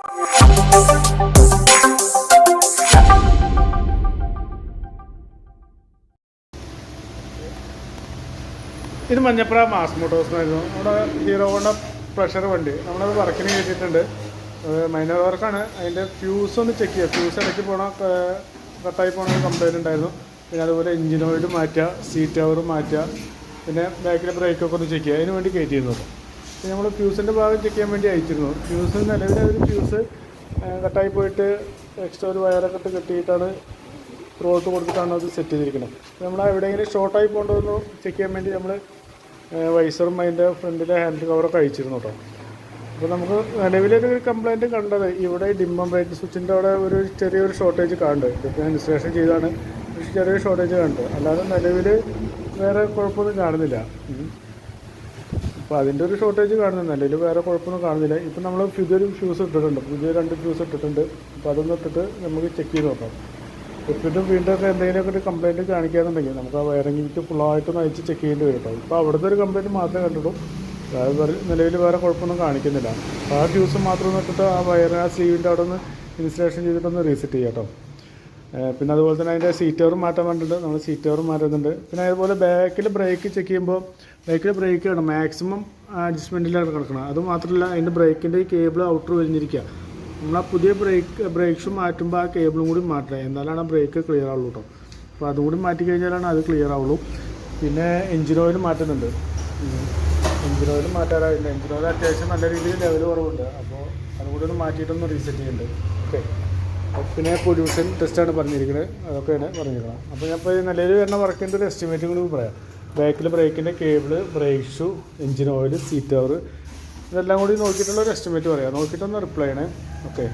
ഇത് Manjappura mass Motors ആയിരുന്നു. നമ്മുടെ ഹീറോ ഹോണ്ട പ്രഷർ വണ്ടി നമ്മളത് വർക്കിന് കയറ്റിയിട്ടുണ്ട്. മൈനർ വർക്കാണ്. അതിൻ്റെ ഫ്യൂസ് ഒന്ന് ചെക്ക് ചെയ്യുക. ഫ്യൂസ് ഇടയ്ക്ക് കട്ടായി പോണ കംപ്ലൈൻറ്റ് ഉണ്ടായിരുന്നു. പിന്നെ അതുപോലെ എഞ്ചിൻ ഓയിൽ മാറ്റുക, സീറ്റ് കവർ മാറ്റുക, പിന്നെ ബാക്കിലെ ബ്രേക്കൊക്കെ ഒന്ന് ചെക്ക് ചെയ്യുക. അതിന് വേണ്ടി കയറ്റിയിരുന്നു. പിന്നെ നമ്മൾ ഫ്യൂസിൻ്റെ ഭാഗം ചെക്ക് ചെയ്യാൻ വേണ്ടി അയച്ചിരുന്നു. ഫ്യൂസ് നിലവിലെ ഒരു ഫ്യൂസ് കട്ടായി പോയിട്ട് എക്സ്ട്രാ ഒരു വയറൊക്കെ ഇട്ട് കെട്ടിയിട്ടാണ് ത്രോട്ട് കൊടുത്തിട്ടാണ് അത് സെറ്റ് ചെയ്തിരിക്കുന്നത്. നമ്മൾ എവിടെയെങ്കിലും ഷോർട്ടായി പോകേണ്ടതെന്ന് ചെക്ക് ചെയ്യാൻ വേണ്ടി നമ്മൾ വൈസറും അതിൻ്റെ ഫ്രണ്ടിലെ ഹാൻഡിൽ കവറൊക്കെ അയച്ചിരുന്നു കേട്ടോ. അപ്പോൾ നമുക്ക് നിലവിലൊരു കംപ്ലയിൻറ്റ് കണ്ടത് ഇവിടെ ഡിമ്മം ബ്രേക്ക് സ്വിച്ചിൻ്റെ അവിടെ ഒരു ചെറിയൊരു ഷോർട്ടേജ് കാണുന്നുണ്ട്. ഇതിപ്പോൾ ഞാൻ ഇൻസ്റ്റലേഷൻ ചെയ്താണ്, ചെറിയൊരു ഷോർട്ടേജ് കാണുന്നുണ്ട്. അല്ലാതെ നിലവിൽ വേറെ കുഴപ്പമൊന്നും കാണുന്നില്ല. അപ്പോൾ അതിൻ്റെ ഒരു ഷോർട്ടേജ് കാണുന്നുണ്ട്. നിലവിൽ വേറെ കുഴപ്പമൊന്നും കാണുന്നില്ല. ഇപ്പം നമ്മൾ പുതിയൊരു ഫ്യൂസ് ഇട്ടിട്ടുണ്ട്, പുതിയ 2 ഫ്യൂസ് ഇട്ടിട്ടുണ്ട്. അപ്പോൾ അതൊന്ന് ഇട്ടിട്ട് നമുക്ക് ചെക്ക് ചെയ്ത് നോക്കാം. ഇട്ടിട്ട് വീണ്ടും എന്തെങ്കിലുമൊക്കെ ഒരു കംപ്ലയിൻറ്റ് കാണിക്കാന്നുണ്ടെങ്കിൽ നമുക്ക് ആ വയറിങ്ങിട്ട് ഫുള്ളായിട്ടൊന്ന് അയച്ച് ചെക്ക് ചെയ്യേണ്ടി വരും കേട്ടോ. ഇപ്പോൾ അവിടുത്തെ ഒരു കംപ്ലയിൻറ്റ് മാത്രമേ കണ്ടിട്ടുള്ളൂ. അതായത് നിലവിൽ വേറെ കുഴപ്പമൊന്നും കാണിക്കുന്നില്ല. അപ്പോൾ ആ ഫ്യൂസ് മാത്രം ഇട്ടിട്ട് ആ വയറ് ആ സ്ലീവിൻ്റെ അവിടെ ഒന്ന് ഇൻസ്റ്റലേഷൻ ചെയ്തിട്ടൊന്ന് റീസെറ്റ് ചെയ്യാം കേട്ടോ. പിന്നെ അതുപോലെ തന്നെ അതിൻ്റെ സീറ്റ് കവർ മാറ്റാൻ വേണ്ടിയിട്ട് നമ്മൾ സീറ്റ് കവർ മാറ്റുന്നുണ്ട്. പിന്നെ അതുപോലെ ബാക്കിൽ ബ്രേക്ക് ചെക്ക് ചെയ്യുമ്പോൾ ബാക്കിൽ ബ്രേക്ക് ആണ് മാക്സിമം അഡ്ജസ്റ്റ്മെൻറ്റിലാണ് കിടക്കണം. അതുമാത്രമല്ല അതിൻ്റെ ബ്രേക്കിൻ്റെ ഈ കേബിൾ ഔട്ടർ വലിഞ്ഞിരിക്കുക. നമ്മൾ ആ പുതിയ ബ്രേക്ക് ഷൂ മാറ്റുമ്പോൾ ആ കേബിളും കൂടി മാറ്റണം, എന്നാലാണ് ആ ബ്രേക്ക് ക്ലിയർ ആവുള്ളൂ കേട്ടോ. അപ്പോൾ അതും കൂടി മാറ്റി കഴിഞ്ഞാലാണ് അത് ക്ലിയർ ആവുള്ളൂ. പിന്നെ എഞ്ചിൻ ഓയിൽ മാറ്റുന്നുണ്ട്. എഞ്ചിൻ ഓയിൽ മാറ്റാറായില്ല. എഞ്ചിൻ ഓയിൽ അത്യാവശ്യം നല്ല രീതിയിൽ ലെവൽ കുറവുണ്ട്. അപ്പോൾ അതുകൂടി ഒന്ന് മാറ്റിയിട്ടൊന്ന് റീസെറ്റ് ചെയ്യുന്നുണ്ട്. ഓക്കെ. പിന്നെ പൊല്യൂഷൻ ടെസ്റ്റാണ് പറഞ്ഞിരിക്കുന്നത്, അതൊക്കെയാണ് പറഞ്ഞിരിക്കണം. അപ്പോൾ ഞാൻ ഇപ്പോൾ നിലവിൽ വരുന്ന വർക്കിൻ്റെ ഒരു എസ്റ്റിമേറ്റും കൂടി പറയാം. ബാക്കിൽ ബ്രേക്കിൻ്റെ cable, brake shoe, engine oil, seat cover, ഇതെല്ലാം കൂടി നോക്കിയിട്ടുള്ള ഒരു എസ്റ്റിമേറ്റ് പറയാം. നോക്കിയിട്ടൊന്ന് റിപ്ലൈ ചെയ്യണേ. ഓക്കെ.